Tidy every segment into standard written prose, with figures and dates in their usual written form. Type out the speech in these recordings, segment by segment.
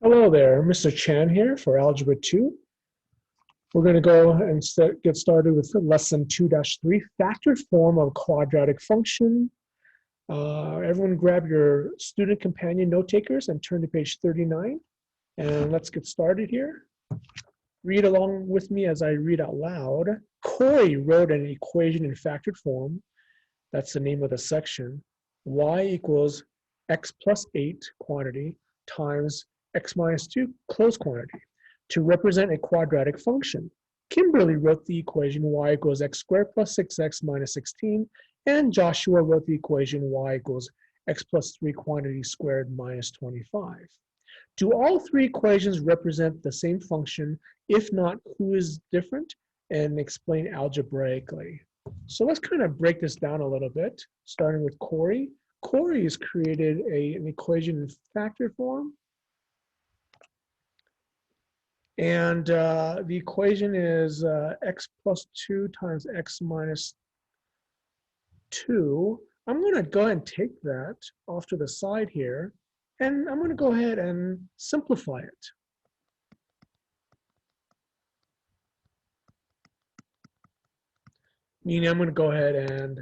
Hello there, Mr. Chan here for Algebra 2. We're going to go and get started with lesson 2-3, factored form of a quadratic function. Everyone grab your student companion note takers and turn to page 39. And let's get started here. Read along with me as I read out loud. Corey wrote an equation in factored form. That's the name of the section. Y equals x plus 8 quantity times x minus 2 closed quantity to represent a quadratic function. Kimberly wrote the equation y equals x squared plus 6x minus 16, and Joshua wrote the equation y equals x plus 3 quantity squared minus 25. Do all three equations represent the same function? If not, who is different? And explain algebraically. So let's kind of break this down a little bit, starting with Corey. Corey has created an equation in factored form. And the equation is x plus 2 times x minus 2. I'm going to go ahead and take that off to the side here, and I'm going to go ahead and simplify it. Meaning I'm going to go ahead and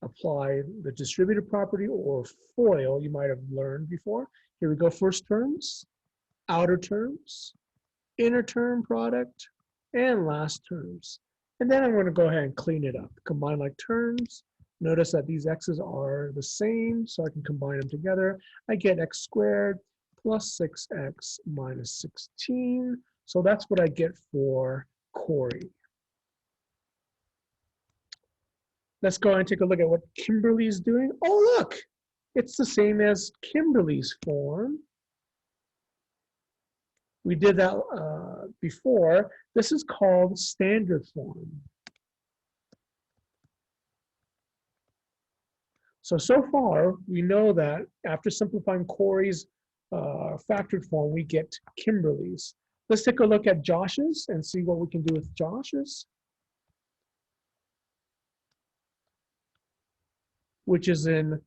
apply the distributive property or FOIL you might have learned before. Here we go, first terms, outer terms, inner term product, and last terms. And then I'm going to go ahead and clean it up. Combine like terms. Notice that these x's are the same, so I can combine them together. I get x squared plus 6x minus 16. So that's what I get for Corey. Let's go ahead and take a look at what Kimberly's doing. Oh, look, it's the same as Kimberly's form. We did that before. This is called standard form. So far, we know that after simplifying Corey's factored form, we get Kimberly's. Let's take a look at Josh's and see what we can do with Josh's, which is in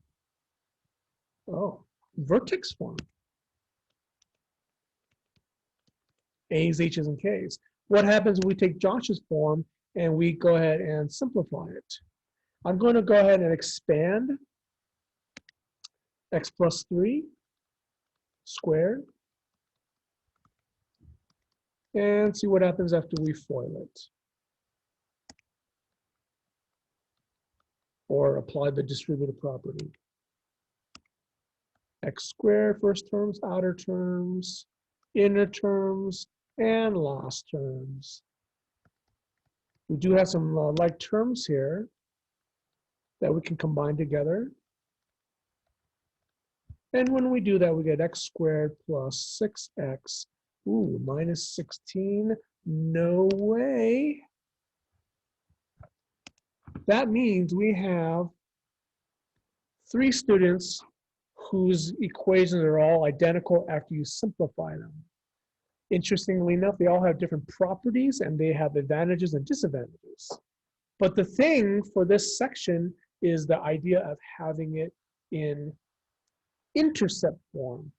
vertex form. A's, H's, and K's. What happens when we take Josh's form and we go ahead and simplify it? I'm going to go ahead and expand x plus 3 squared and see what happens after we FOIL it or apply the distributive property. X squared, first terms, outer terms, inner terms, and last terms. We do have some like terms here that we can combine together. And when we do that, we get x squared plus 6x, minus 16. No way. That means we have 3 students whose equations are all identical after you simplify them. Interestingly enough, they all have different properties and they have advantages and disadvantages. But the thing for this section is the idea of having it in intercept form.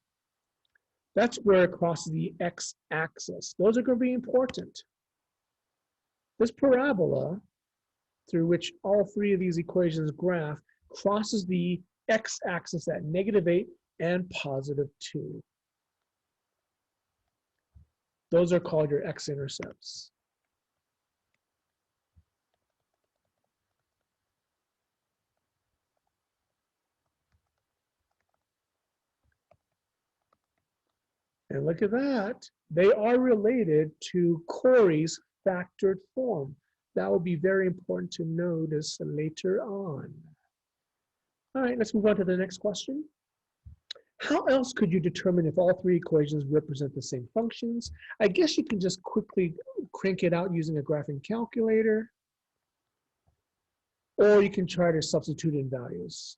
That's where it crosses the x-axis. Those are going to be important. This parabola, through which all 3 of these equations graph, crosses the x-axis at -8 and +2. Those are called your x-intercepts. And look at that. They are related to Corey's factored form. That will be very important to notice later on. All right, let's move on to the next question. How else could you determine if all 3 equations represent the same functions? I guess you can just quickly crank it out using a graphing calculator, or you can try to substitute in values.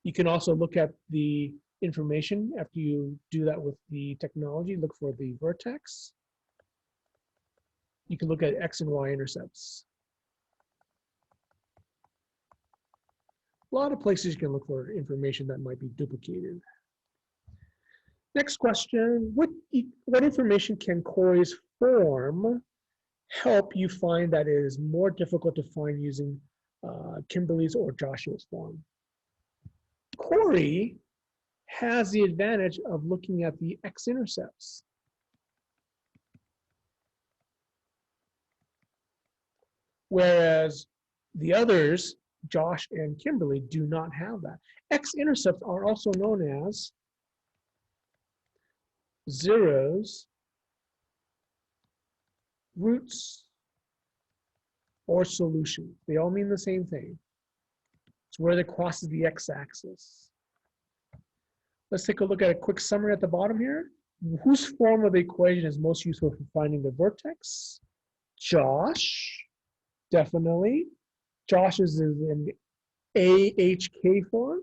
You can also look at the information after you do that with the technology. Look for the vertex. You can look at x and y intercepts. A lot of places you can look for information that might be duplicated. Next question, what information can Corey's form help you find that it is more difficult to find using Kimberly's or Joshua's form? Corey has the advantage of looking at the x-intercepts. Whereas the others, Josh and Kimberly, do not have that. X-intercepts are also known as zeros, roots, or solution. They all mean the same thing. It's where it crosses the x-axis. Let's take a look at a quick summary at the bottom here. Whose form of the equation is most useful for finding the vertex? Josh, definitely. Josh's is in AHK form.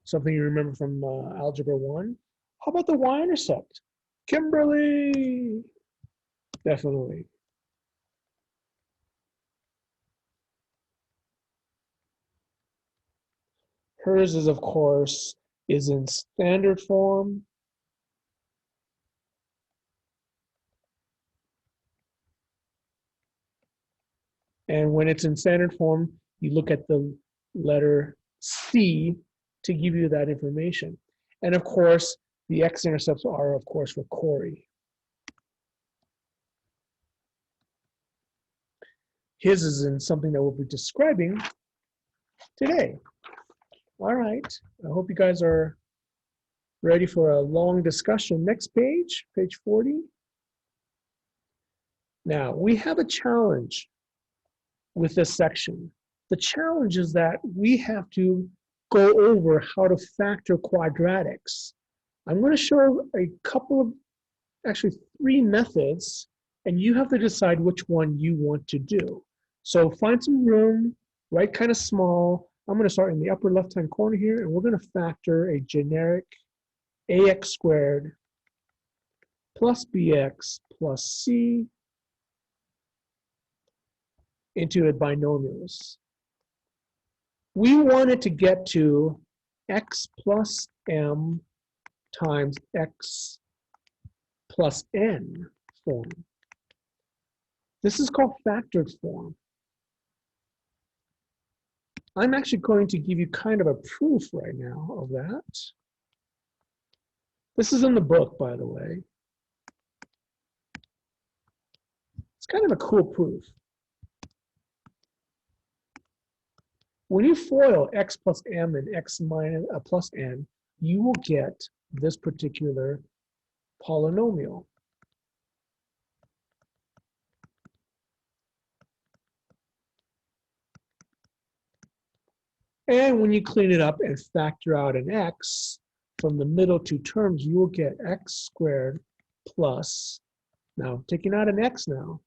Something you remember from Algebra 1. How about the y-intercept? Kimberly, definitely. Hers is, of course, is in standard form. And when it's in standard form, you look at the letter C to give you that information. And of course, the x-intercepts are, of course, for Corey. His is in something that we'll be describing today. All right, I hope you guys are ready for a long discussion. Next page, page 40. Now, we have a challenge with this section. The challenge is that we have to go over how to factor quadratics. I'm going to show a couple of, actually 3 methods, and you have to decide which one you want to do. So find some room, write kind of small. I'm going to start in the upper left-hand corner here, and we're going to factor a generic ax squared plus bx plus c into a binomials. We wanted to get to x plus m times x plus n form. This is called factored form. I'm actually going to give you kind of a proof right now of that. This is in the book, by the way. It's kind of a cool proof. When you FOIL x plus m and x minus plus n, you will get this particular polynomial. And when you clean it up and factor out an x, from the middle 2 terms, you will get x squared plus, now taking out an x now,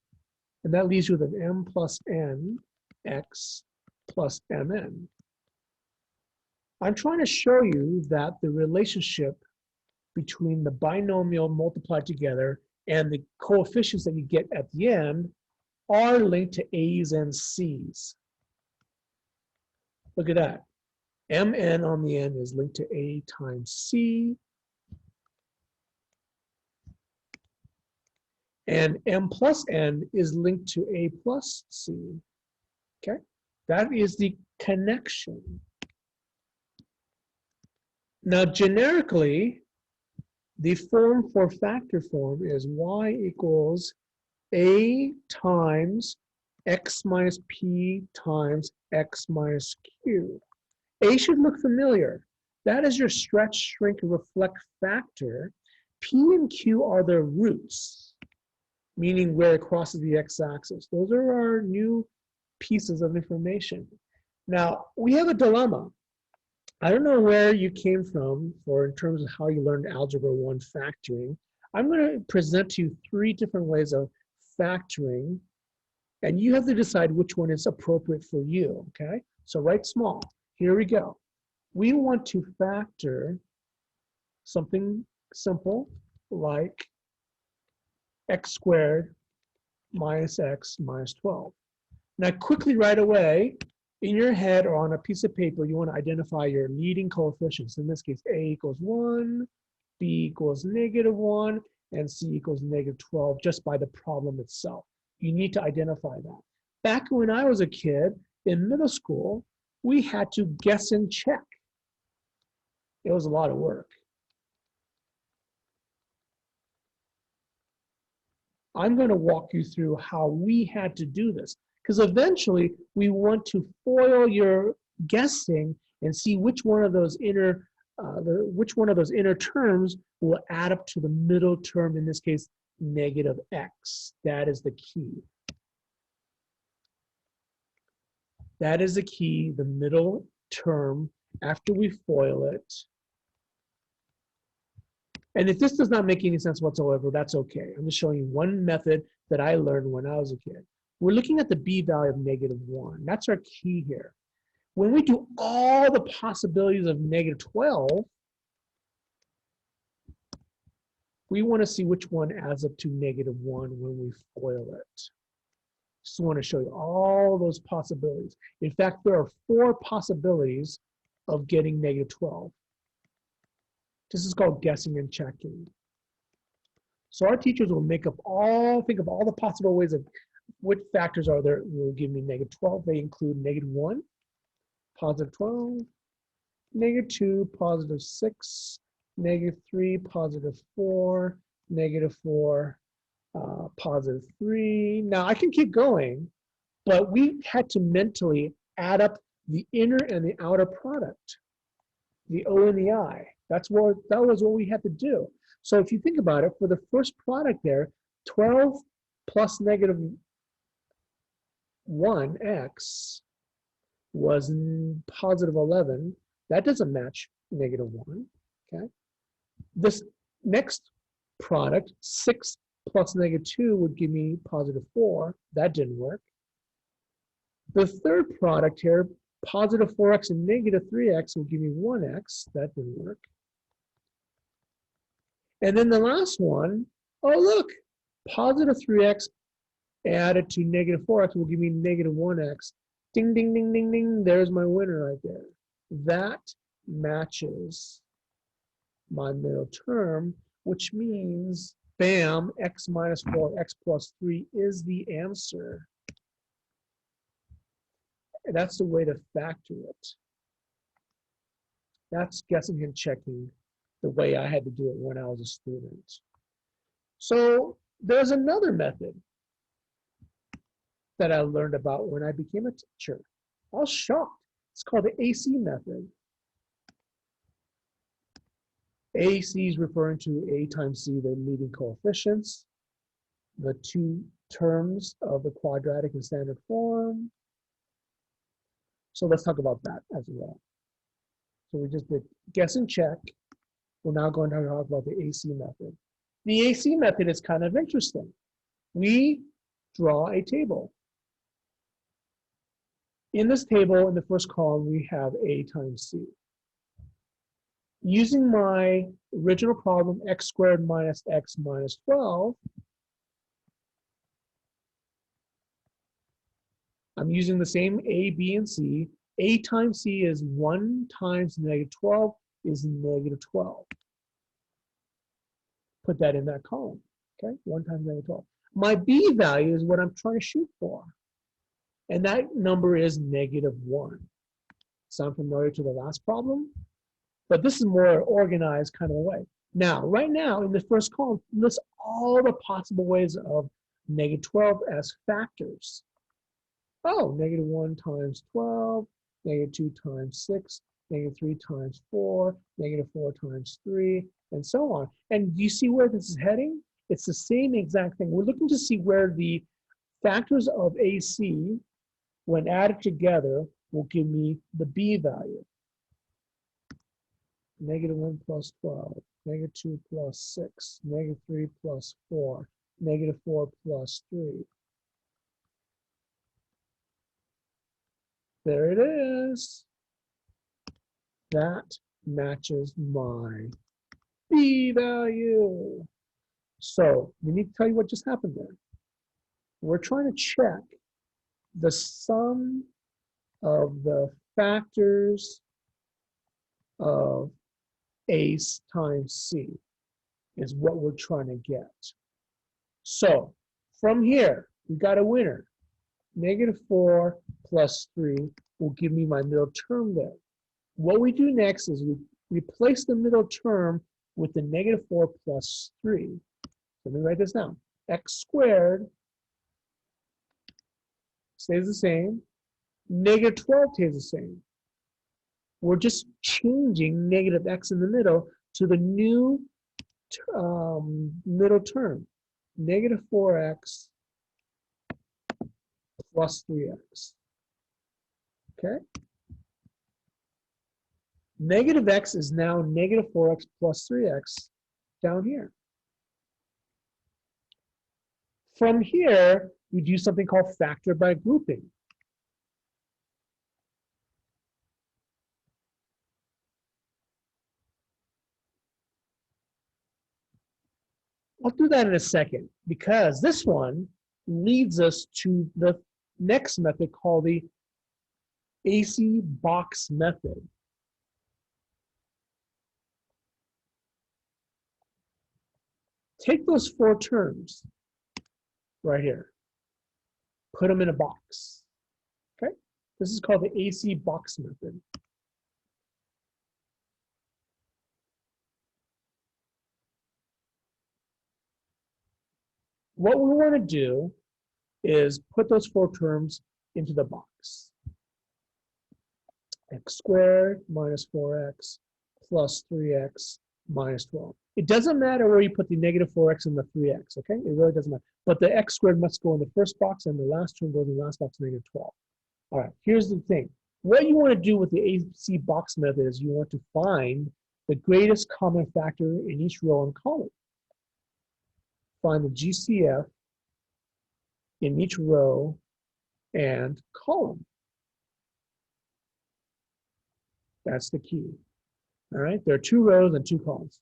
and that leaves you with an m plus n x plus mn. I'm trying to show you that the relationship between the binomial multiplied together and the coefficients that you get at the end are linked to a's and c's. Look at that. Mn on the end is linked to a times c. And m plus n is linked to a plus c. Okay? That is the connection. Now, generically, the form for factor form is y equals a times x minus p times x minus q. A should look familiar. That is your stretch, shrink, and reflect factor. P and Q are the roots, meaning where it crosses the x-axis. Those are our new pieces of information. Now, we have a dilemma. I don't know where you came from for in terms of how you learned Algebra 1 factoring. I'm going to present to you 3 different ways of factoring, and you have to decide which one is appropriate for you, okay? So write small. Here we go. We want to factor something simple like x squared minus x minus 12. Now quickly right away, in your head or on a piece of paper, you want to identify your leading coefficients. In this case, a equals 1, b equals -1, and c equals -12 just by the problem itself. You need to identify that. Back when I was a kid in middle school, we had to guess and check. It was a lot of work. I'm going to walk you through how we had to do this, because eventually we want to foil your guessing and see which one of those inner terms will add up to the middle term, in this case, -x. That is the key. That is the key, the middle term, after we FOIL it. And if this does not make any sense whatsoever, that's okay. I'm just showing you one method that I learned when I was a kid. We're looking at the b value of -1. That's our key here. When we do all the possibilities of -12, we want to see which one adds up to -1 when we FOIL it. Just want to show you all those possibilities. In fact, there are 4 possibilities of getting -12. This is called guessing and checking. So our teachers will think of all the possible ways of which factors are there will give me -12. They include -1, +12, -2, +6, -3, +4, -4, +3. Now I can keep going, but we had to mentally add up the inner and the outer product, the O and the I. That was what we had to do. So if you think about it, for the first product there, 12 plus -1x was +11. That doesn't match -1. Okay. This next product, 6 plus -2 would give me +4. That didn't work. The third product here, +4x and -3x, will give me 1x. That didn't work. And then the last one, oh look, +3x added to -4x will give me -1x. Ding, ding, ding, ding, ding. There's my winner right there. That matches my middle term, which means, bam, x minus 4, x plus 3 is the answer. And that's the way to factor it. That's guessing and checking the way I had to do it when I was a student. So there's another method that I learned about when I became a teacher. I was shocked. It's called the AC method. AC is referring to A times C, the leading coefficients, the 2 terms of the quadratic and standard form. So let's talk about that as well. So we just did guess and check. We're now going to talk about the AC method. The AC method is kind of interesting. We draw a table. In this table, in the first column, we have A times C. Using my original problem, x squared minus x minus 12, I'm using the same A, B, and C. A times C is 1 times -12 is -12. Put that in that column, okay? 1 times -12. My B value is what I'm trying to shoot for. And that number is -1. Sound familiar to the last problem? But this is more organized kind of a way. Now, right now, in the first column, list all the possible ways of -12 as factors. Oh, -1 times 12, -2 times 6, -3 times 4, -4 times 3, and so on. And do you see where this is heading? It's the same exact thing. We're looking to see where the factors of AC, when added together, will give me the B value. -1 plus 12, -2 plus 6, -3 plus 4, -4 plus 3. There it is. That matches my B value. So we need to tell you what just happened there. We're trying to check the sum of the factors of A times C is what we're trying to get. So from here, we got a winner. -4 plus 3 will give me my middle term there. What we do next is we replace the middle term with the -4 plus 3. Let me write this down. X squared stays the same. -12 stays the same. We're just changing negative x in the middle to the new middle term. -4x plus 3x. Okay? Negative x is now -4x plus 3x down here. From here, we do something called factor by grouping. I'll do that in a second because this one leads us to the next method called the AC box method. Take those 4 terms right here, put them in a box. Okay? This is called the AC box method. What we want to do is put those 4 terms into the box. X squared minus 4x plus 3x minus 12. It doesn't matter where you put the -4x and the 3x, okay? It really doesn't matter. But the x squared must go in the first box and the last term goes in the last box, -12. All right, here's the thing. What you want to do with the AC box method is you want to find the greatest common factor in each row and column. Find the GCF in each row and column. That's the key. All right, there are 2 rows and 2 columns.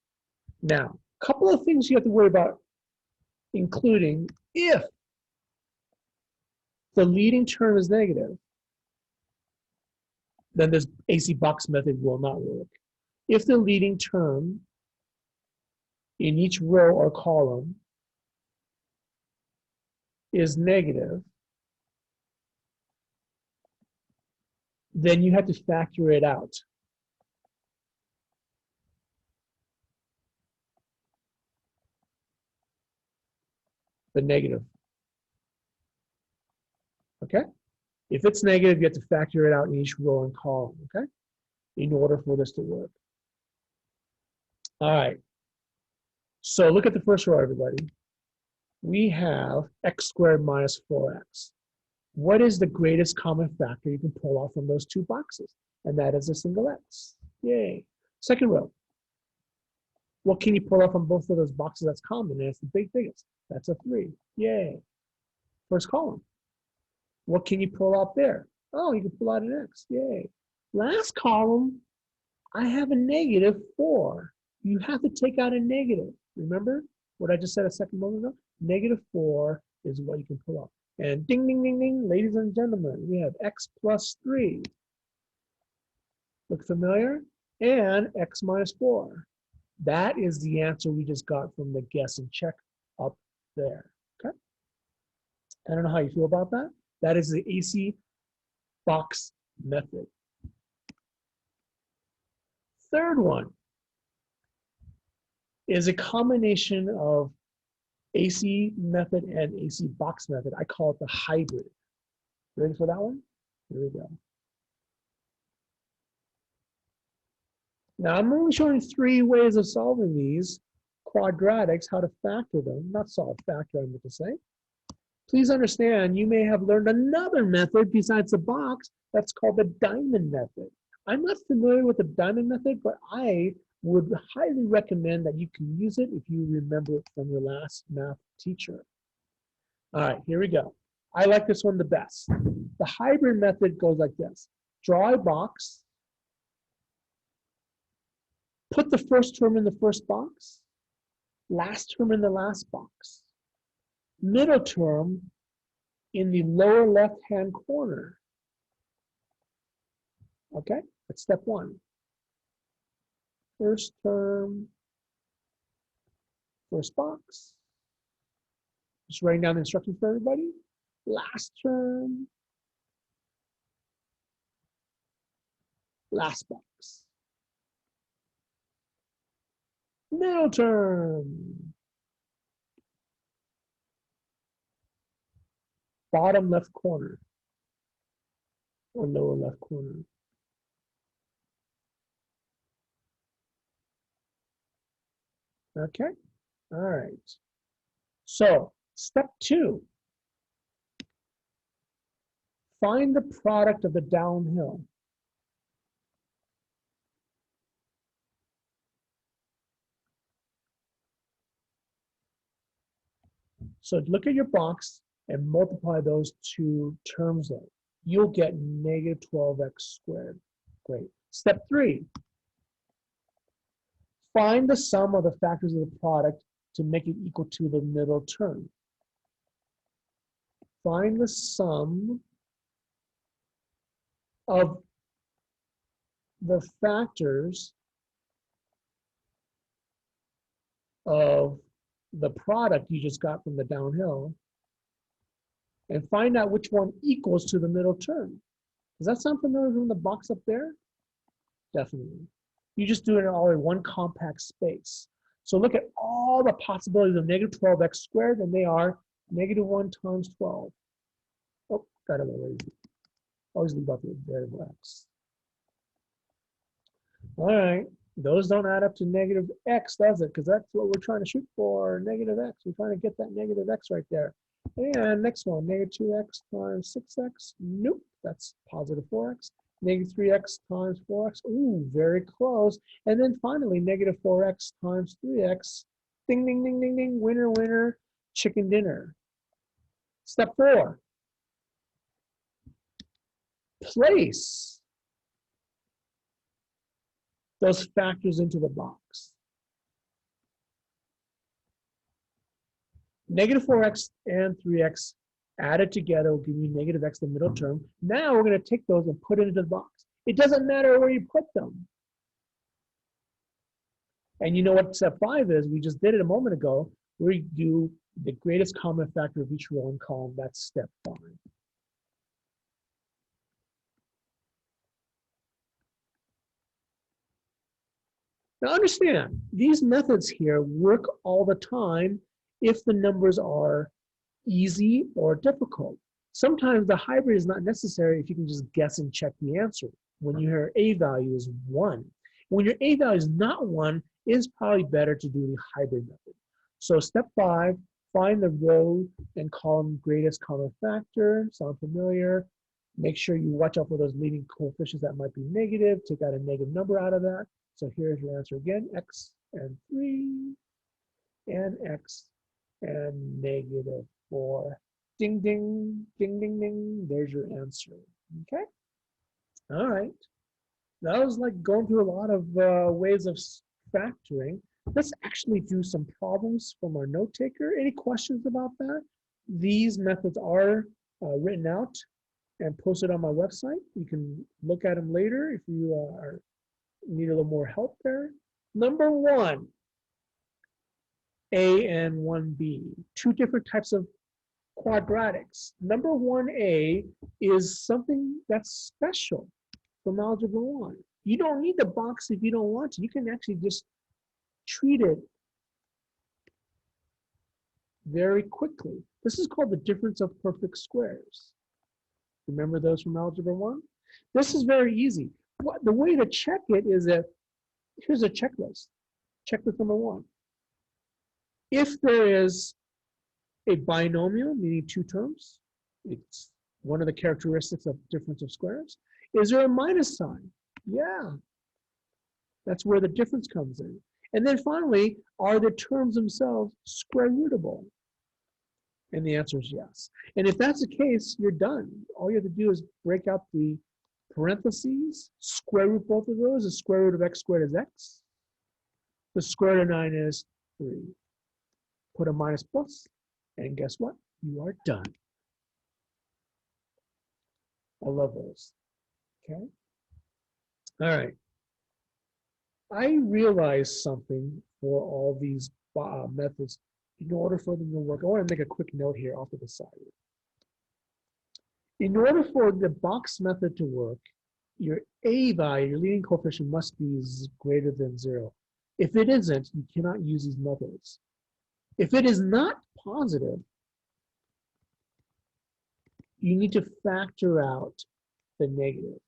Now, a couple of things you have to worry about, including if the leading term is negative, then this AC box method will not work. If the leading term in each row or column is negative, then you have to factor it out. The negative. Okay? If it's negative, you have to factor it out in each row and column, okay? In order for this to work. All right. So look at the first row, everybody. We have x squared minus 4x. What is the greatest common factor you can pull off from those 2 boxes? And that is a single x. Yay. Second row. What can you pull off from both of those boxes that's common? And it's the biggest. That's a 3. Yay. First column. What can you pull out there? Oh, you can pull out an x. Yay. Last column, I have a -4. You have to take out a negative. Remember what I just said a second moment ago? -4 is what you can pull out. And ding, ding, ding, ding, ladies and gentlemen, we have x plus 3. Look familiar? And x minus 4. That is the answer we just got from the guess and check up there. Okay? I don't know how you feel about that. That is the AC box method. Third one is a combination of AC method and AC box method. I call it the hybrid. Ready for that one? Here we go. Now I'm only showing 3 ways of solving these quadratics, how to factor them, not solve, factor, I meant to say. Please understand, you may have learned another method besides the box that's called the diamond method. I'm not familiar with the diamond method, but I would highly recommend that you can use it if you remember it from your last math teacher. All right, here we go. I like this one the best. The hybrid method goes like this. Draw a box, put the first term in the first box, last term in the last box. Middle term, in the lower left-hand corner. Okay, that's step one. First term, first box. Just writing down the instructions for everybody. Last term, last box. Middle term. Bottom left corner or lower left corner. Okay, all right. So step two, find the product of the downhill. So look at your box and multiply those two terms out. You'll get negative 12x squared. Great. Step three, find the sum of the factors of the product to make it equal to the middle term. Find the sum of the factors of the product you just got from the downhill and find out which one equals to the middle term. Does that sound familiar from the box up there? Definitely. You just do it all in one compact space. So look at all the possibilities of negative 12x squared, and they are negative 1 times 12. Oh, got it already. Always leave out the variable x. All right, those don't add up to negative x, does it? Because that's what we're trying to shoot for, negative x. We're trying to get that negative x right there. And next one, negative 2x times 6x. Nope, that's positive 4x. Negative 3x times 4x. Ooh, very close. And then finally, negative 4x times 3x. Ding, ding, ding, ding, ding. Winner, winner, chicken dinner. Step 4. Place those factors into the box. Negative 4x and 3x added together will give you negative x, the middle term. Now we're going to take those and put it into the box. It doesn't matter where you put them. And you know what step 5 is? We just did it a moment ago. We do the greatest common factor of each row and column. That's step 5. Now understand, these methods here work all the time if the numbers are easy or difficult. Sometimes the hybrid is not necessary if you can just guess and check the answer. When your A value is 1. When your A value is not 1, it's probably better to do the hybrid method. So step 5, find the row and column greatest common factor. Sound familiar? Make sure you watch out for those leading coefficients that might be negative. Take out a negative number out of that. So here's your answer again, x and 3, and x and negative 4. Ding, ding, ding, ding, ding. There's your answer. Okay? All right. That was like going through a lot of ways of factoring. Let's actually do some problems from our note taker. Any questions about that? These methods are written out and posted on my website. You can look at them later if you need a little more help there. Number 1, A and 1B, 2 different types of quadratics. Number 1A is something that's special from Algebra 1. You don't need the box if you don't want to. You can actually just treat it very quickly. This is called the difference of perfect squares. Remember those from Algebra 1? This is very easy. The way to check it is that here's a checklist. Checklist number 1. If there is a binomial, meaning 2 terms, it's one of the characteristics of difference of squares. Is there a minus sign? Yeah. That's where the difference comes in. And then finally, are the terms themselves square rootable? And the answer is yes. And if that's the case, you're done. All you have to do is break out the parentheses, square root both of those. The square root of x squared is x. The square root of 9 is 3. Put a minus plus, and guess what? You are done. I love those. Okay. All right. I realized something for all these methods. In order for them to work, I want to make a quick note here off to the side. In order for the box method to work, your A value, your leading coefficient, must be greater than 0. If it isn't, you cannot use these methods. If it is not positive, you need to factor out the negative.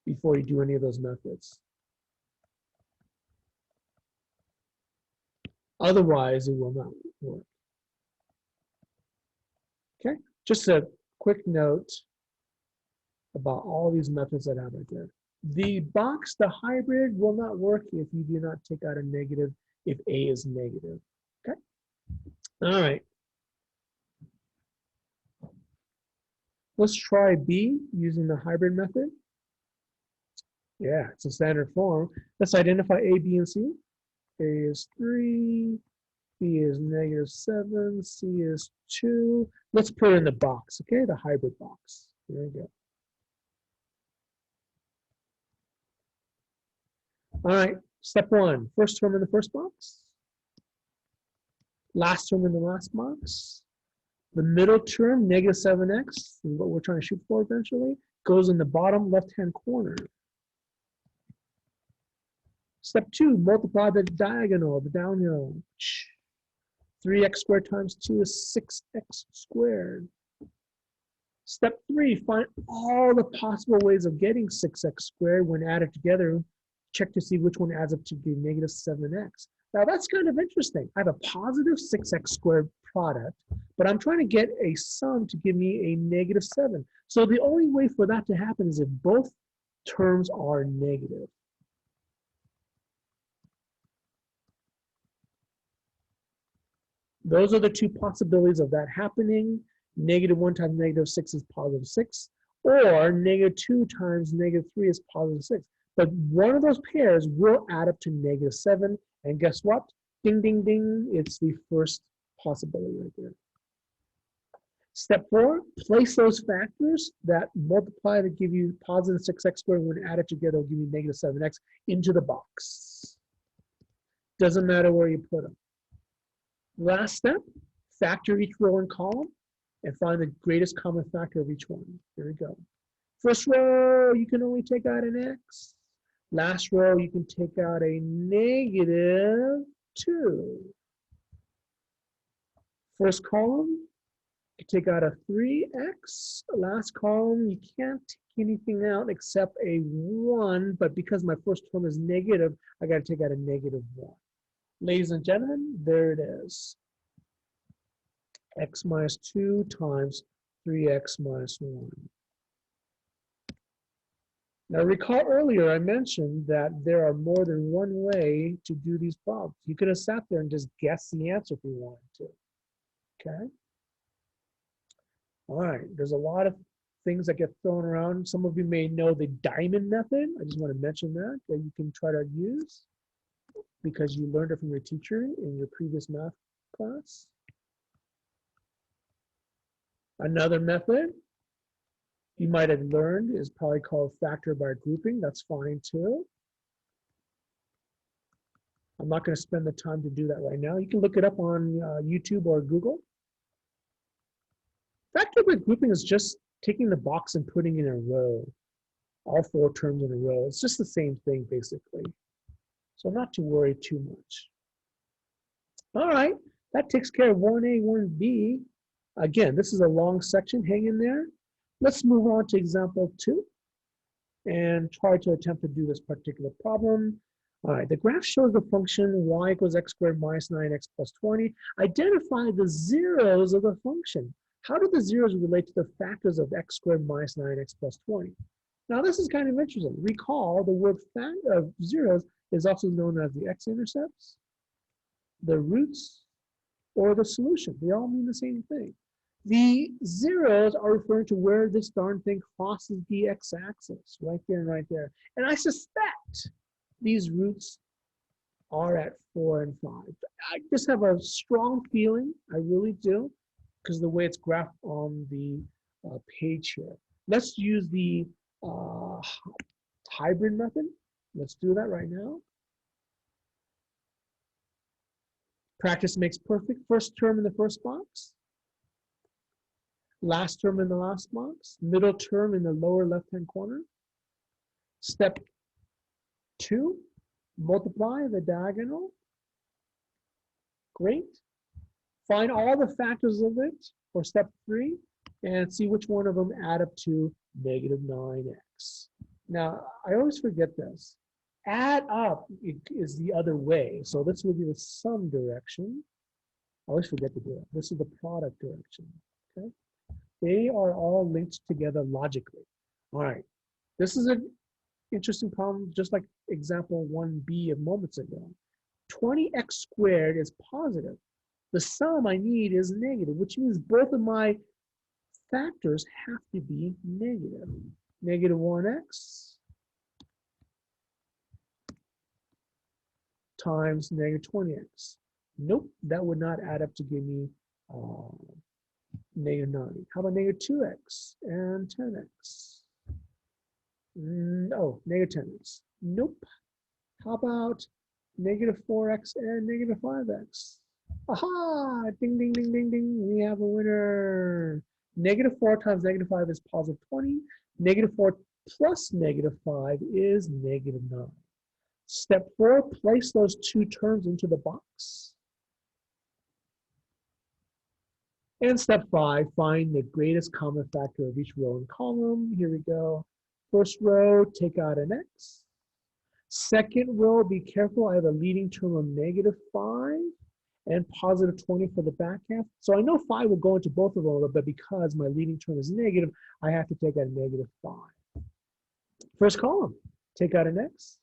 Before you do any of those methods. Otherwise, it will not work. Okay, just a quick note about all these methods that I have right there. The box, the hybrid, will not work if you do not take out a negative if A is negative. Okay, all right. Let's try B using the hybrid method. Yeah, it's a standard form. Let's identify A, B, and C. A is 3, B is -7, C is 2. Let's put it in the box, okay? The hybrid box. There we go. All right, step 1, first term in the first box. Last term in the last box. The middle term, -7x, is what we're trying to shoot for eventually, goes in the bottom left-hand corner. Step 2, multiply the diagonal, the downhill. 3x squared times 2 is 6x squared. Step 3, find all the possible ways of getting 6x squared when added together. Check to see which one adds up to be -7x. Now that's kind of interesting. I have a positive 6x squared product, but I'm trying to get a sum to give me a -7. So the only way for that to happen is if both terms are negative. Those are the two possibilities of that happening. -1 times -6 is +6, or -2 times -3 is +6. But one of those pairs will add up to -7, and guess what? Ding, ding, ding, it's the first possibility right there. Step 4, place those factors that multiply to give you +6x squared when added together will give you -7x into the box. Doesn't matter where you put them. Last step, factor each row and column and find the greatest common factor of each one. Here we go. First row, you can only take out an x. Last row, you can take out a -2. First column, you take out a 3x. Last column, you can't take anything out except a 1, but because my first term is negative, I got to take out a -1. Ladies and gentlemen, there it is. X minus 2 times 3x minus 1. Now recall earlier I mentioned that there are more than one way to do these problems. You could have sat there and just guessed the answer if you wanted to. Okay? All right, there's a lot of things that get thrown around. Some of you may know the diamond method. I just want to mention that you can try to use because you learned it from your teacher in your previous math class. Another method you might have learned is probably called factor by grouping. That's fine too. I'm not going to spend the time to do that right now. You can look it up on YouTube or Google. Factor by grouping is just taking the box and putting it in a row, all 4 terms in a row. It's just the same thing basically. So not to worry too much. All right, that takes care of 1A, 1B. Again, this is a long section. Hang in there. Let's move on to example 2 and try to attempt to do this particular problem. All right, the graph shows the function y equals x squared minus 9x plus 20. Identify the zeros of the function. How do the zeros relate to the factors of x squared minus 9x plus 20? Now, this is kind of interesting. Recall the word of zeros is also known as the x-intercepts, the roots, or the solution. They all mean the same thing. The zeros are referring to where this darn thing crosses the x-axis, right there and right there. And I suspect these roots are at 4 and 5. I just have a strong feeling, I really do, because of the way it's graphed on the page here. Let's use the hybrid method. Let's do that right now. Practice makes perfect. First term in the first box. Last term in the last box. Middle term in the lower left-hand corner. Step 2, multiply the diagonal. Great. Find all the factors of it for step 3 and see which one of them add up to negative 9x. Now, I always forget this. Add up is the other way. So this will be the sum direction. I always forget to do it. This is the product direction. Okay. They are all linked together logically. All right. This is an interesting problem, just like example 1b of moments ago. 20x squared is positive. The sum I need is negative, which means both of my factors have to be negative. Negative 1x times negative 20x. Nope, that would not add up to give me negative 9. How about negative 2x and 10x? No, negative 10x. Nope. How about negative 4x and negative 5x? Aha! Ding, ding, ding, ding, ding. We have a winner. Negative 4 times negative 5 is positive 20. Negative 4 plus negative 5 is negative 9. Step 4, place those two terms into the box. And step 5, find the greatest common factor of each row and column. Here we go. First row, take out an x. Second row, be careful. I have a leading term of negative 5 and positive 20 for the back half. So I know 5 will go into both of them, but because my leading term is negative, I have to take out a negative 5. First column, take out an x.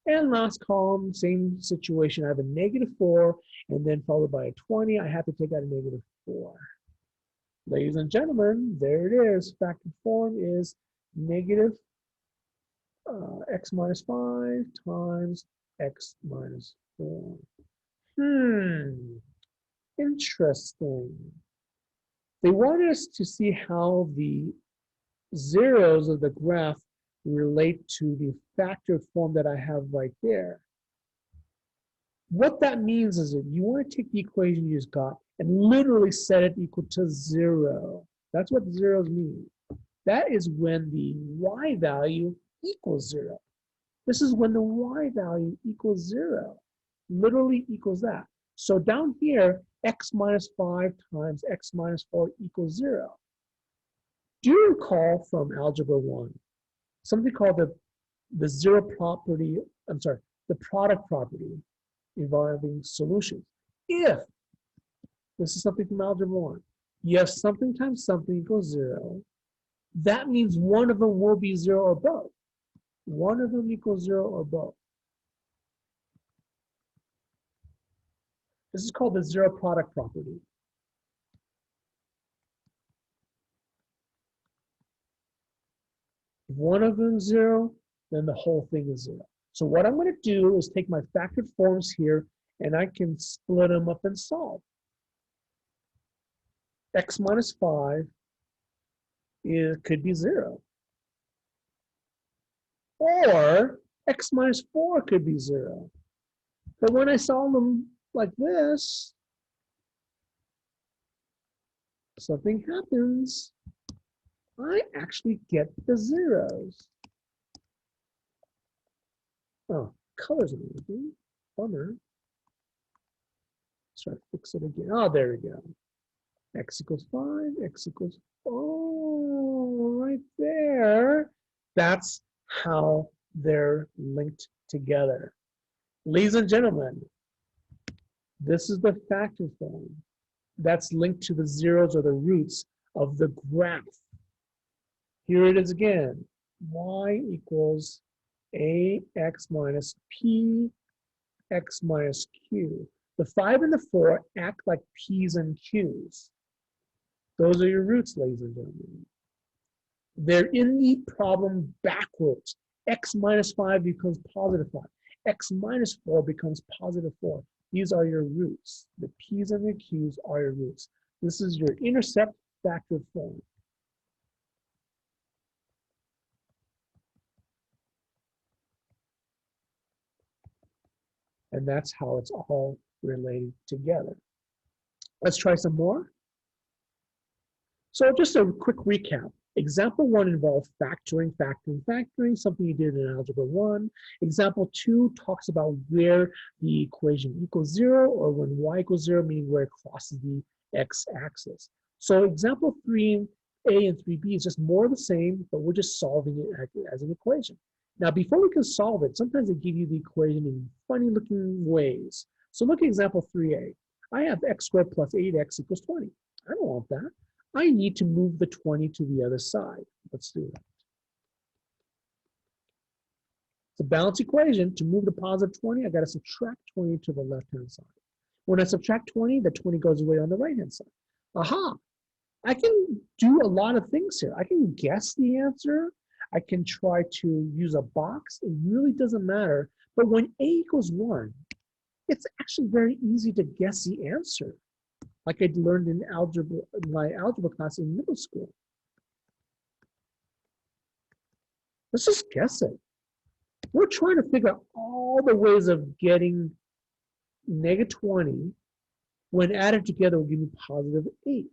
And last column, same situation. I have a negative 4 and then followed by a 20. I have to take out a negative 4. Ladies and gentlemen, there it is. Factor form is negative x minus 5 times x minus 4. Interesting. They wanted us to see how the zeros of the graph relate to the factor form that I have right there. What that means is that you want to take the equation you just got and literally set it equal to 0. That's what zeros mean. That is when the y value equals 0. This is when the y value equals 0. Literally equals that. So down here, x minus 5 times x minus 4 equals 0. Do you recall from Algebra 1 something called the zero property, the product property involving solutions? If, this is something from Algebra 1, you have something times something equals 0, that means one of them will be 0 or both. One of them equals 0 or both. This is called the zero product property. If one of them is 0, then the whole thing is 0. So what I'm going to do is take my factored forms here, and I can split them up and solve. X minus 5 could be 0. Or x minus 4 could be 0. But when I solve them like this, something happens. I actually get the zeros. Oh, colors are moving. Bummer. Let's try to fix it again. Oh, there we go. X equals 5, x equals, oh, right there. That's how they're linked together. Ladies and gentlemen, this is the factor form that's linked to the zeros or the roots of the graph. Here it is again. Y equals ax minus p x minus q. The 5 and the 4 act like P's and Q's. Those are your roots, ladies and gentlemen. They're in the problem backwards. X minus 5 becomes positive 5. X minus 4 becomes positive 4. These are your roots. The P's and the Q's are your roots. This is your intercept factor form. And that's how it's all related together. Let's try some more. So just a quick recap. Example 1 involved factoring, something you did in Algebra 1. Example 2 talks about where the equation equals 0, or when y equals 0, meaning where it crosses the x-axis. So example 3A and 3B is just more of the same, but we're just solving it as an equation. Now, before we can solve it, sometimes they give you the equation in funny-looking ways. So look at example 3A. I have x squared plus 8x equals 20. I don't want that. I need to move the 20 to the other side. Let's do that. It's a balanced equation. To move the positive 20, I got to subtract 20 to the left-hand side. When I subtract 20, the 20 goes away on the right-hand side. Aha! I can do a lot of things here. I can guess the answer. I can try to use a box. It really doesn't matter. But when a equals 1, it's actually very easy to guess the answer, like I learned in my algebra class in middle school. Let's just guess it. We're trying to figure out all the ways of getting negative 20. When added together will give me positive 8.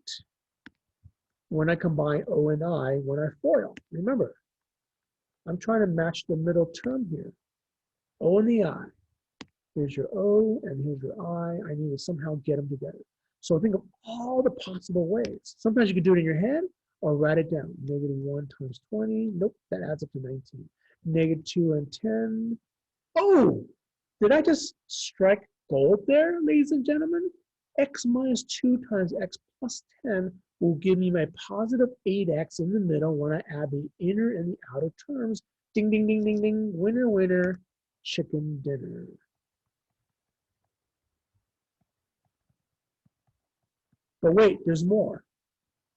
When I combine O and I, when I FOIL. Remember, I'm trying to match the middle term here. O and the I. Here's your O and here's your I. I need to somehow get them together. So think of all the possible ways. Sometimes you can do it in your head or write it down. Negative 1 times 20. Nope, that adds up to 19. Negative 2 and 10. Oh, did I just strike gold there, ladies and gentlemen? X minus 2 times x plus 10 will give me my positive 8x in the middle when I add the inner and the outer terms. Ding, ding, ding, ding, ding. Winner, winner, chicken dinner. But wait, there's more.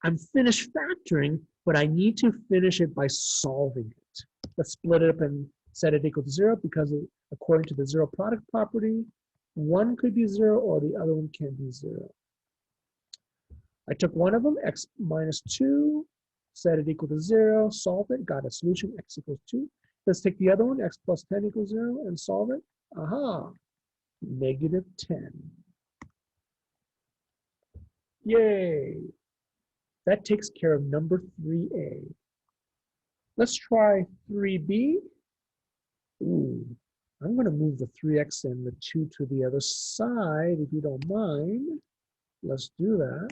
I'm finished factoring, but I need to finish it by solving it. Let's split it up and set it equal to 0 because according to the zero product property, one could be 0 or the other one can be 0. I took one of them, x minus 2, set it equal to 0, solve it, got a solution, x equals 2. Let's take the other one, x plus 10 equals 0, and solve it. Aha, negative 10. Yay! That takes care of number 3A. Let's try 3B. Ooh, I'm going to move the 3x and the 2 to the other side, if you don't mind. Let's do that.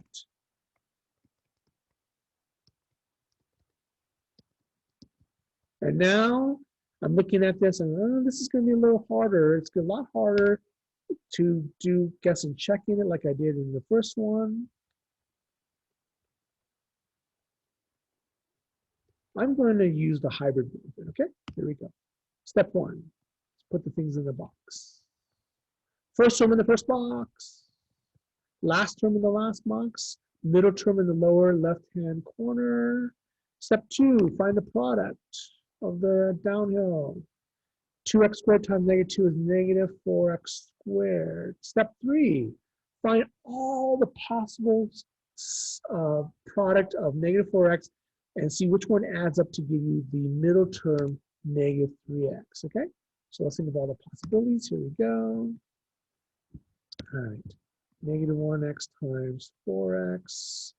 And now I'm looking at this and this is going to be a little harder. It's a lot harder to do guess and checking it like I did in the first one. I'm going to use the hybrid method, okay? Here we go. Step 1, let's put the things in the box. First term in the first box, last term in the last box, middle term in the lower left-hand corner. Step 2, find the product of the downhill. 2x squared times negative 2 is negative 4x squared. Step 3, find all the possible product of negative 4x and see which one adds up to give you the middle term, negative 3x, okay? So let's think of all the possibilities. Here we go. All right, negative 1x times 4x.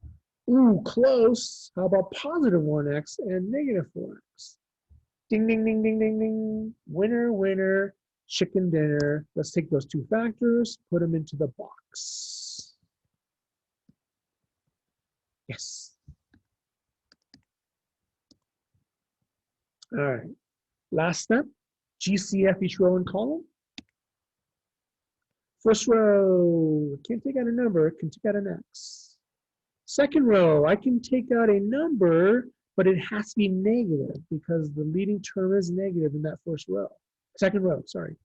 Ooh, close. How about positive 1x and negative 4x? Ding, ding, ding, ding, ding, ding. Winner, winner, chicken dinner. Let's take those two factors, put them into the box. Yes. All right, last step, GCF each row and column. First row, can't take out a number, can take out an X. Second row, I can take out a number, but it has to be negative because the leading term is negative in that first row. Second row, sorry.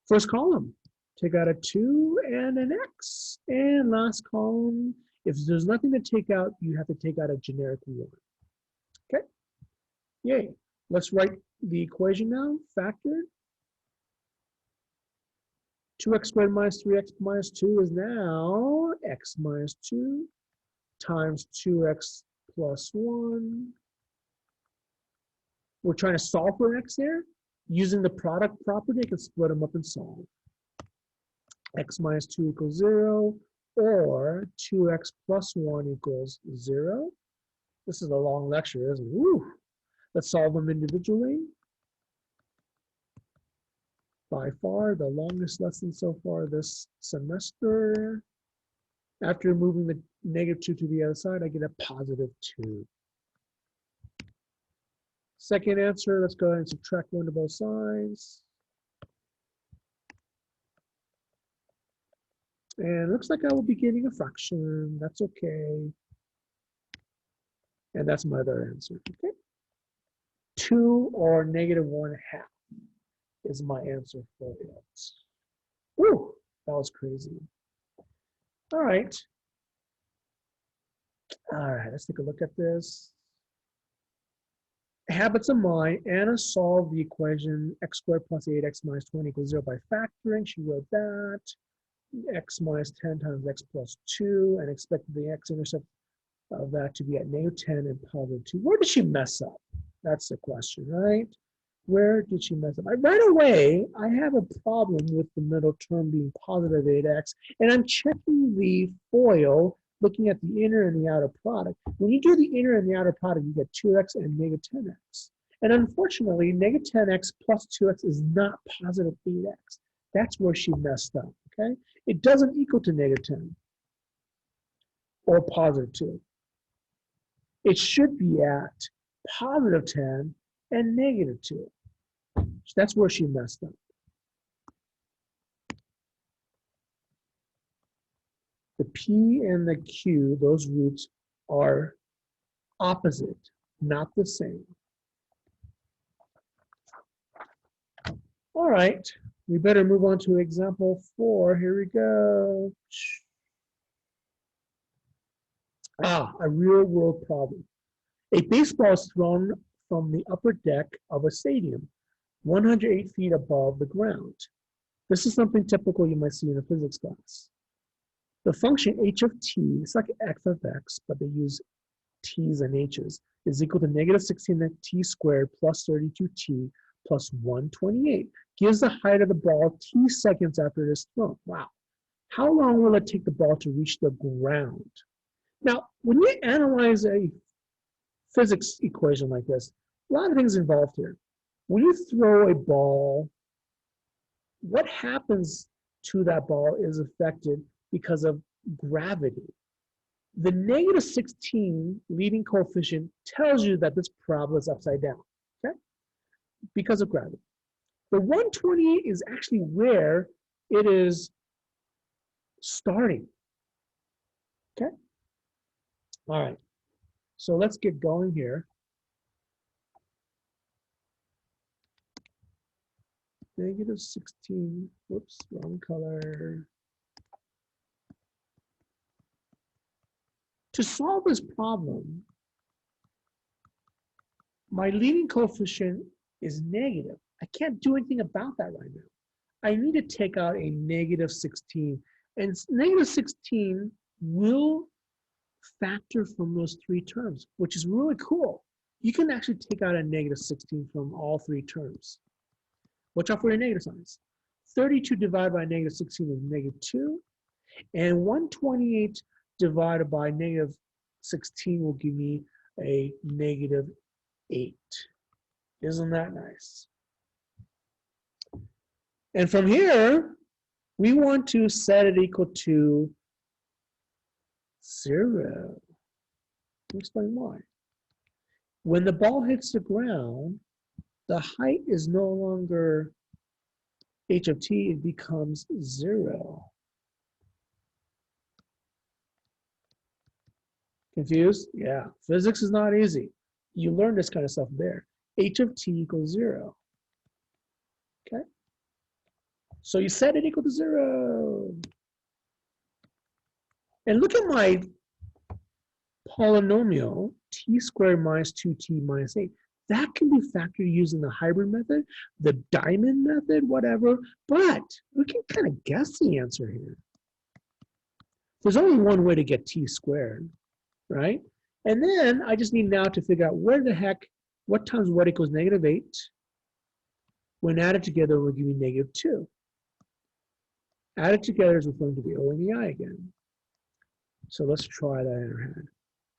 First column, Take out a 2 and an x. And last column, if there's nothing to take out, you have to take out a generic 1. Okay? Yay. Let's write the equation now. Factor. 2x squared minus 3x minus 2 is now x minus 2 times 2x plus 1. We're trying to solve for x there. Using the product property, I can split them up and solve. X minus 2 equals 0, or 2x plus 1 equals 0. This is a long lecture, isn't it? Woo. Let's solve them individually. By far, the longest lesson so far this semester. After moving the negative 2 to the other side, I get a positive 2. Second answer, let's go ahead and subtract 1 to both sides. And it looks like I will be getting a fraction. That's okay. And that's my other answer. Okay. 2 or negative 1/2 is my answer for it. Woo, that was crazy. All right. All right, let's take a look at this. Habits of mind. Anna solved the equation x squared plus 8x minus 20 equals 0 by factoring. She wrote that. X minus 10 times x plus 2, and expected the x-intercept of that to be at negative 10 and positive 2. Where did she mess up? That's the question, right? Where did she mess up? Right away, I have a problem with the middle term being positive 8x, and I'm checking the FOIL, looking at the inner and the outer product. When you do the inner and the outer product, you get 2x and negative 10x. And unfortunately, negative 10x plus 2x is not positive 8x. That's where she messed up, okay? It doesn't equal to negative 10 or positive 2. It should be at positive 10 and negative 2. That's where she messed up. The P and the Q, those roots are opposite, not the same. All right, we better move on to example 4. Here we go. A real world problem. A baseball is thrown from the upper deck of a stadium, 108 feet above the ground. This is something typical you might see in a physics class. The function h of t, it's like x of x, but they use t's and h's, is equal to negative 16t squared plus 32t plus 128. Gives the height of the ball t seconds after it is thrown. Wow. How long will it take the ball to reach the ground? Now, when you analyze a physics equation like this, a lot of things involved here. When you throw a ball, what happens to that ball is affected because of gravity. The negative 16 leading coefficient tells you that this parabola is upside down, okay? Because of gravity. The 128 is actually where it is starting, okay? All right, so let's get going here. Negative 16, whoops, wrong color. To solve this problem, my leading coefficient is negative. I can't do anything about that right now. I need to take out a negative 16. And negative 16 will factor from those 3 terms, which is really cool. You can actually take out a negative 16 from all 3 terms. Watch out for your negative signs. 32 divided by negative 16 is negative 2. And 128 divided by negative 16 will give me a negative 8. Isn't that nice? And from here, we want to set it equal to 0. Let me explain why. When the ball hits the ground, the height is no longer h of t, it becomes 0. Confused? Yeah, physics is not easy. You learn this kind of stuff there. H of t equals 0. Okay? So you set it equal to 0. And look at my polynomial, t squared minus 2t minus 8. That can be factored using the hybrid method, the diamond method, whatever, but we can kind of guess the answer here. There's only one way to get t squared, right? And then I just need now to figure out where the heck, what times what equals negative 8. When added together, will give me negative 2. Added together is referring to the O and the I again. So let's try that in our head.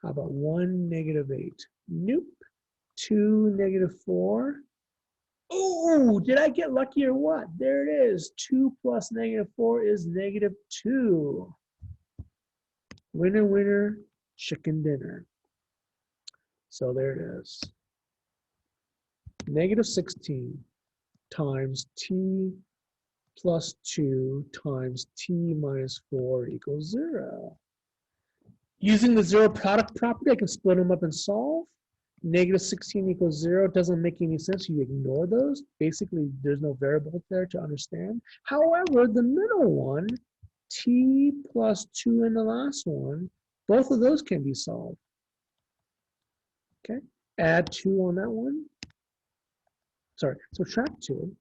How about 1, negative 8? Nope. 2, negative 4. Oh, did I get lucky or what? There it is. 2 plus negative 4 is negative 2. Winner, winner, chicken dinner. So there it is. Negative 16 times t plus 2 times t minus 4 equals 0. Using the zero product property, I can split them up and solve. Negative 16 equals 0 doesn't make any sense. You ignore those. Basically, there's no variable there to understand. However, the middle one, t plus 2 in the last one, both of those can be solved. Okay, add 2 on that one. Sorry, subtract 2.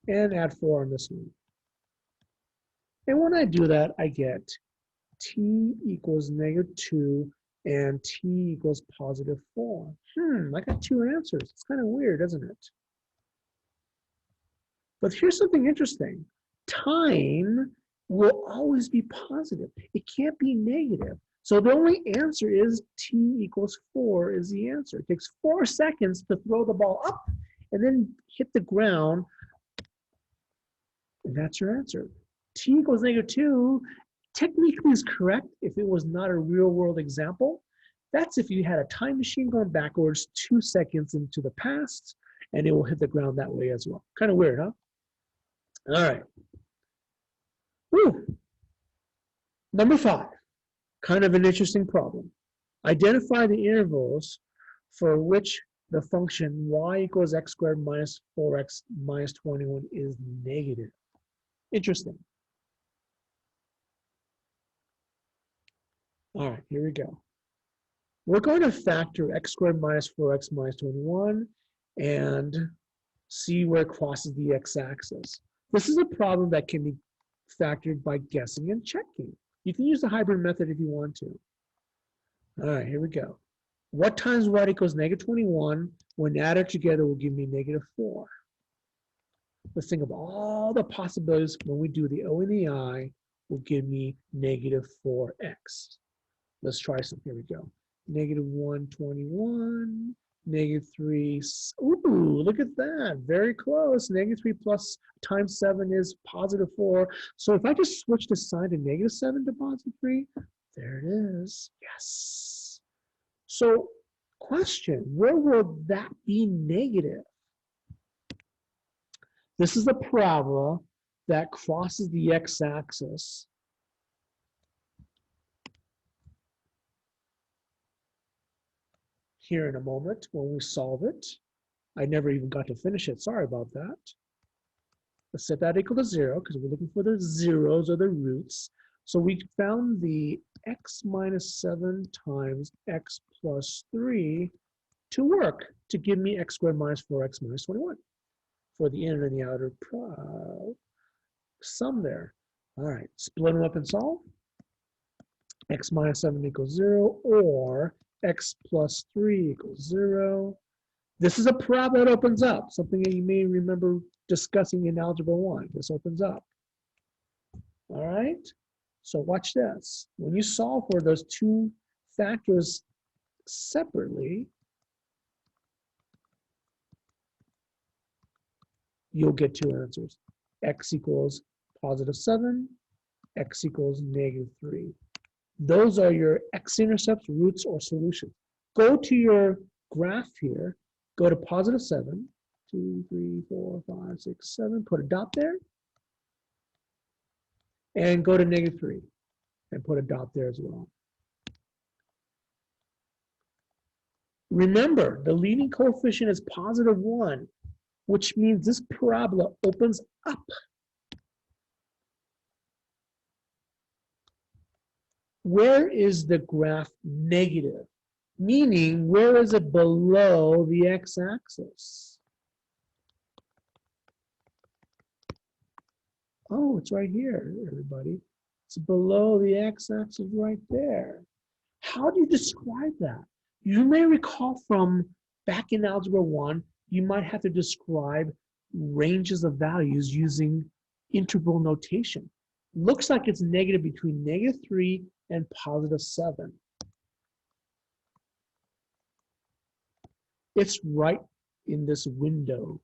And add 4 on this one. And when I do that, I get t equals negative 2 and t equals positive 4. I got 2 answers. It's kind of weird, isn't it? But here's something interesting. Time will always be positive. It can't be negative. So the only answer is t equals 4 is the answer. It takes 4 seconds to throw the ball up and then hit the ground. And that's your answer. T equals negative 2 technically is correct if it was not a real world example. That's if you had a time machine going backwards 2 seconds into the past, and it will hit the ground that way as well. Kind of weird, huh? All right. Woo. Number 5, kind of an interesting problem. Identify the intervals for which the function y equals x squared minus 4x minus 21 is negative. Interesting. All right, here we go. We're going to factor x squared minus 4x minus 21 and see where it crosses the x-axis. This is a problem that can be factored by guessing and checking. You can use the hybrid method if you want to. All right, here we go. What times y equals negative 21 when added together will give me negative 4? Let's think of all the possibilities when we do the O and the I will give me negative 4x. Let's try some. Here we go. Negative 121, negative 3. Ooh, look at that. Very close. Negative 3 plus times 7 is positive 4. So if I just switch the sign to negative 7 to positive 3, there it is. Yes. So question, where will that be negative? This is the parabola that crosses the x-axis. Here in a moment when we solve it. I never even got to finish it. Sorry about that. Let's set that equal to 0 because we're looking for the zeros or the roots. So we found the x minus 7 times x plus 3 to work to give me x squared minus 4x minus 21 for the inner and the outer sum there. All right, split them up and solve. X minus 7 equals 0 or x plus 3 equals 0. This is a parabola that opens up, something that you may remember discussing in Algebra 1. This opens up. All right? So watch this. When you solve for those two factors separately, you'll get 2 answers. X equals positive 7, x equals negative 3. Those are your x-intercepts, roots, or solutions. Go to your graph here, go to positive 7, 2, 3, 4, 5, 6, 7, put a dot there, and go to negative 3, and put a dot there as well. Remember, the leading coefficient is positive 1. which means this parabola opens up. Where is the graph negative? Meaning, where is it below the x-axis? Oh, it's right here, everybody. It's below the x-axis right there. How do you describe that? You may recall from back in Algebra 1, you might have to describe ranges of values using integral notation. Looks like it's negative between -3 and +7. It's right in this window,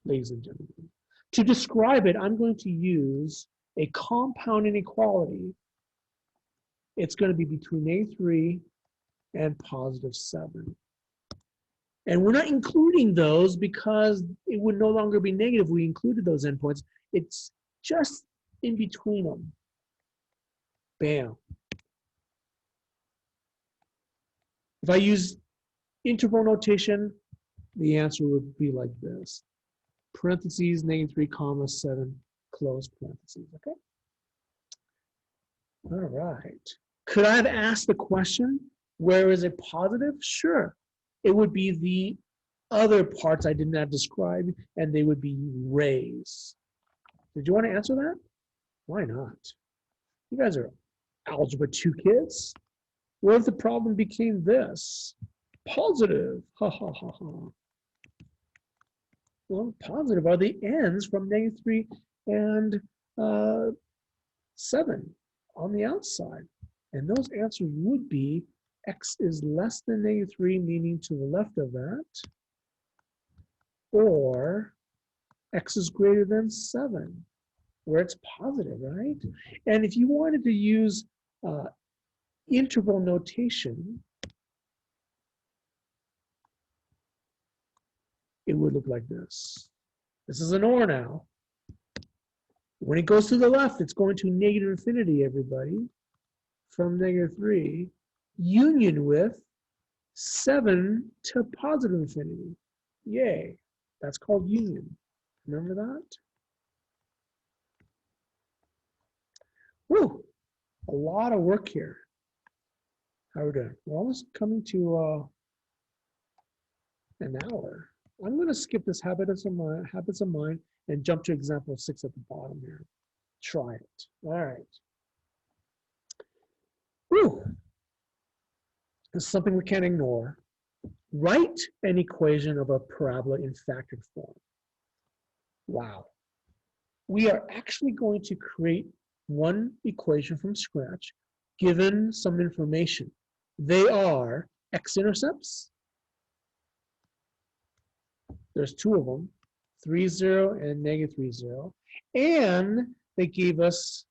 ladies and gentlemen. To describe it, I'm going to use a compound inequality. It's going to be between -3 and +7. And we're not including those because it would no longer be negative if we included those endpoints. It's just in between them. Bam. If I use integral notation, the answer would be like this. Parentheses, -3, (7), close parentheses, okay? All right. Could I have asked the question, where is it positive? Sure. It would be the other parts I did not describe, and they would be rays. Did you want to answer that? Why not? You guys are Algebra 2 kids. What if the problem became this? Positive. Ha ha ha ha. Well, positive are the ends from -3 and 7 on the outside. And those answers would be x is less than -3, meaning to the left of that, or x is greater than 7, where it's positive, right? And if you wanted to use integral notation, it would look like this. This is an or now. When it goes to the left, it's going to -infinity, everybody, from -3, union with 7 to +infinity. Yay. That's called union. Remember that? Whew. A lot of work here. How are we doing? We're almost coming to an hour. I'm going to skip this habits of mind and jump to example 6 at the bottom here. Try it. All right. Whew. This is something we can't ignore. Write an equation of a parabola in factored form. Wow. We are actually going to create one equation from scratch, given some information. They are x-intercepts. There's 2 of them, 3, 0, and -3, 0. And they gave us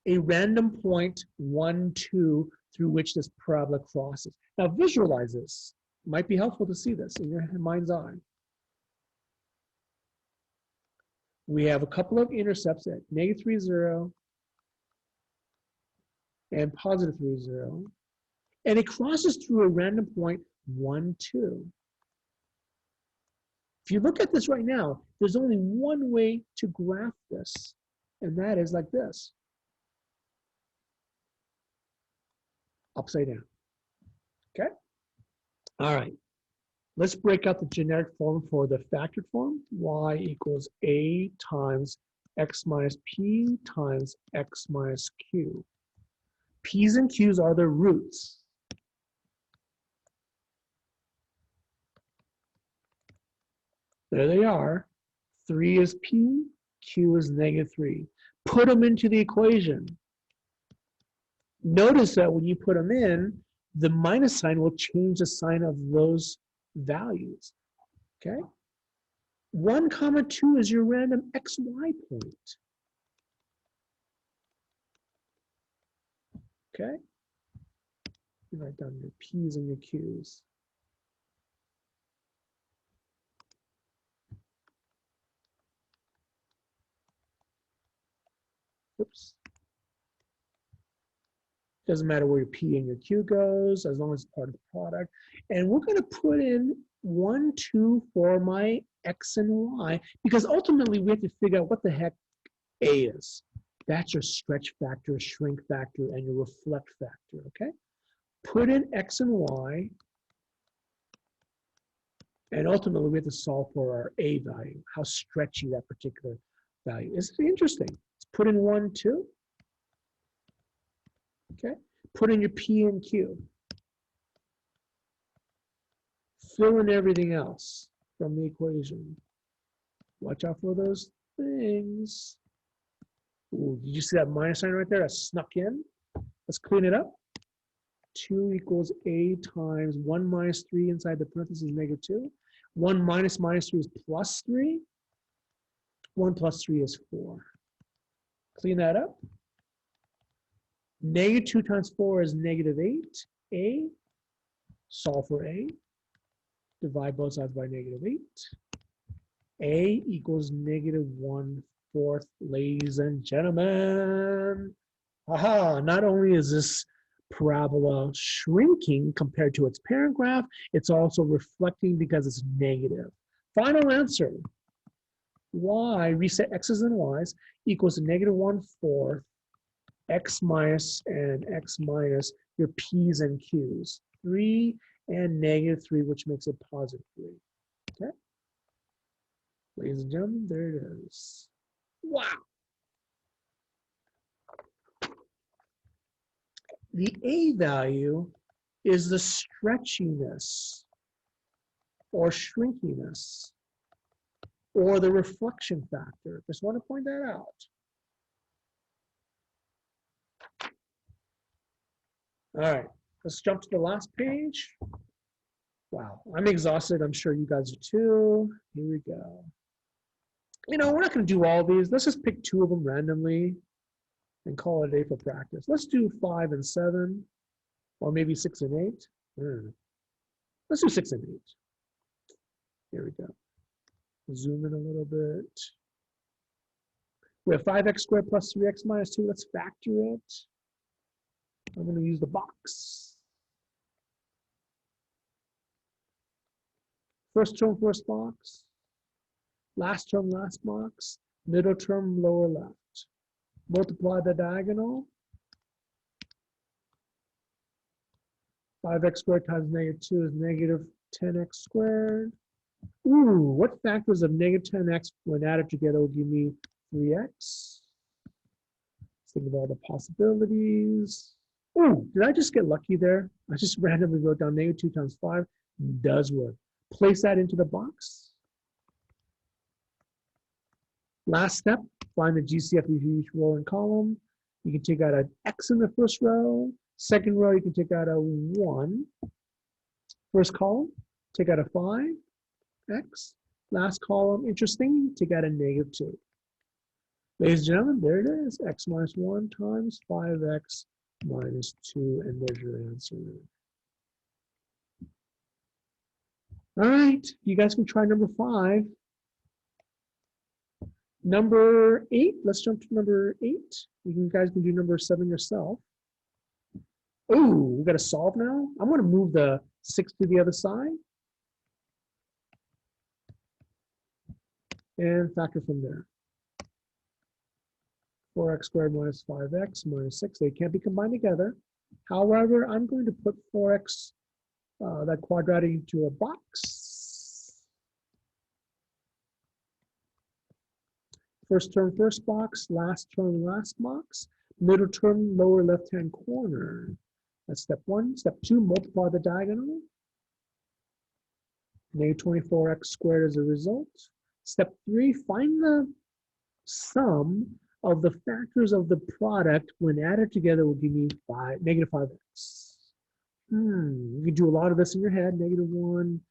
a random point, 1, 2, through which this parabola crosses. Now visualize this. It might be helpful to see this in your mind's eye. We have a couple of intercepts at -3, 0 and +3, 0. And it crosses through a random point, 1, 2. If you look at this right now, there's only one way to graph this, and that is like this. Upside down. Okay? All right. Let's break out the generic form for the factored form. Y equals A times x minus P times x minus Q. P's and Q's are the roots. There they are. 3 is P, Q is -3. Put them into the equation. Notice that when you put them in, the minus sign will change the sign of those values. Okay? 1, 2 is your random xy point. Okay? You write down your P's and your Q's. Oops. Doesn't matter where your P and your Q goes, as long as it's part of the product. And we're going to put in 1, 2 for my x and y, because ultimately we have to figure out what the heck a is. That's your stretch factor, shrink factor, and your reflect factor, okay? Put in x and y, and ultimately we have to solve for our a value, how stretchy that particular value is. It's interesting. Let's put in 1, 2. Okay, put in your p and q. Fill in everything else from the equation. Watch out for those things. Ooh, did you see that minus sign right there? I snuck in. Let's clean it up. 2 equals a times 1 minus 3 inside the parentheses negative 2. 1 minus minus 3 is plus 3. 1 plus 3 is 4. Clean that up. Negative 2 times 4 is negative 8. A. Solve for a. Divide both sides by negative 8. A equals negative 1/4, ladies and gentlemen. Aha, not only is this parabola shrinking compared to its parent graph, it's also reflecting because it's negative. Final answer, y, reset x's and y's, equals negative 1/4 x minus and x minus your p's and q's. 3 and negative 3, which makes it positive 3. Okay? Ladies and gentlemen, there it is. Wow. The A value is the stretchiness or shrinkiness or the reflection factor. Just want to point that out. All right, let's jump to the last page. Wow, I'm exhausted. I'm sure you guys are too. Here we go. You know, we're not going to do all these. Let's just pick 2 of them randomly and call it a day for practice. Let's do 5 and 7, or maybe 6 and 8. Let's do 6 and 8. Here we go. Zoom in a little bit. We have 5x squared plus 3x minus 2. Let's factor it. I'm going to use the box. First term, first box. Last term, last box. Middle term, lower left. Multiply the diagonal. 5x squared times negative 2 is negative 10x squared. Ooh, what factors of negative 10x when added together will give me 3x? Let's think of all the possibilities. Ooh, did I just get lucky there? I just randomly wrote down negative 2 times 5. Does work. Place that into the box. Last step, find the GCF of each row and column. You can take out an x in the first row. Second row, you can take out a 1. First column, take out a 5x. Last column, interesting, take out a negative 2. Ladies and gentlemen, there it is. X minus 1 times 5x minus 2, and there's your answer. All right, you guys can try number 5. Number 8, let's jump to number 8. You guys can do number 7 yourself. Oh, we got to solve now. I'm going to move the 6 to the other side and factor from there. 4x squared minus 5x minus 6, they can't be combined together. However, I'm going to put 4x, that quadratic, into a box. First term, first box. Last term, last box. Middle term, lower left-hand corner. That's step 1. Step 2, multiply the diagonal. Negative 24x squared as a result. Step 3, find the sum of the factors of the product when added together will give me negative 5x. You can do a lot of this in your head. Negative 1,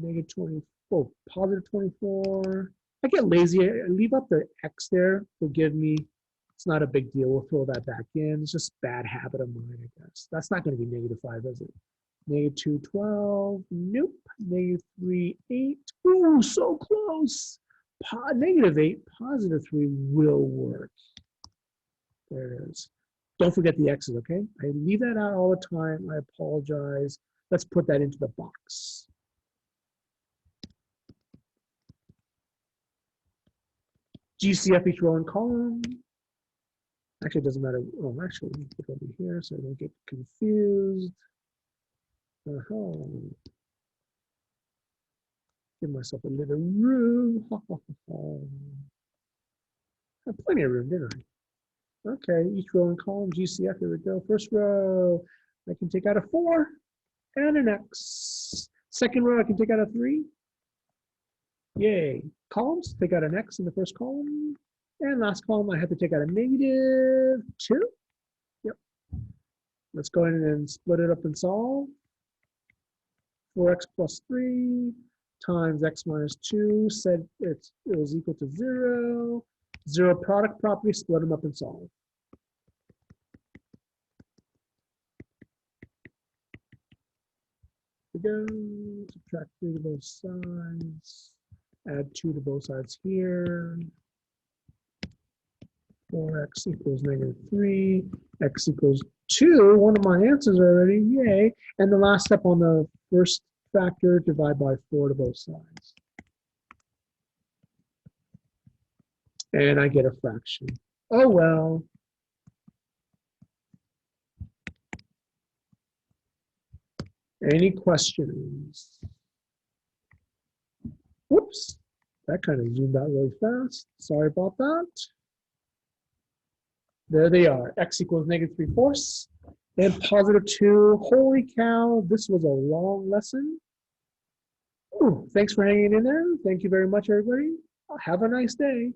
negative 24, positive 24. I get lazy. I leave up the x there. Forgive me. It's not a big deal. We'll throw that back in. It's just a bad habit of mine, I guess. That's not going to be negative 5, is it? Negative 2, 12. Nope. Negative 3, 8. Ooh, so close. Negative 8, positive 3 will work. There it is. Don't forget the x's, okay? I leave that out all the time. I apologize. Let's put that into the box. GCF each row and column. Actually, it doesn't matter. Oh, actually, let me put it over here so I don't get confused. Give myself a little room. I have plenty of room, didn't I? Okay, each row and column, GCF, here we go. First row, I can take out a 4 and an X. Second row, I can take out a 3. Yay. Columns, take out an X in the first column. And last column, I have to take out a -2. Yep. Let's go ahead and split it up and solve. 4x plus 3 times x minus 2 said it was equal to 0. 0 product property, split them up and solve. Here we go. Subtract 3 to both sides. Add 2 to both sides here. 4x equals -3. X equals 2. One of my answers already. Yay. And the last step on the first factor, divide by 4 to both sides. And I get a fraction. Oh, well. Any questions? Whoops. That kind of zoomed out really fast. Sorry about that. There they are. X equals -3/4 and +2. Holy cow, this was a long lesson. Ooh, thanks for hanging in there. Thank you very much, everybody. Have a nice day.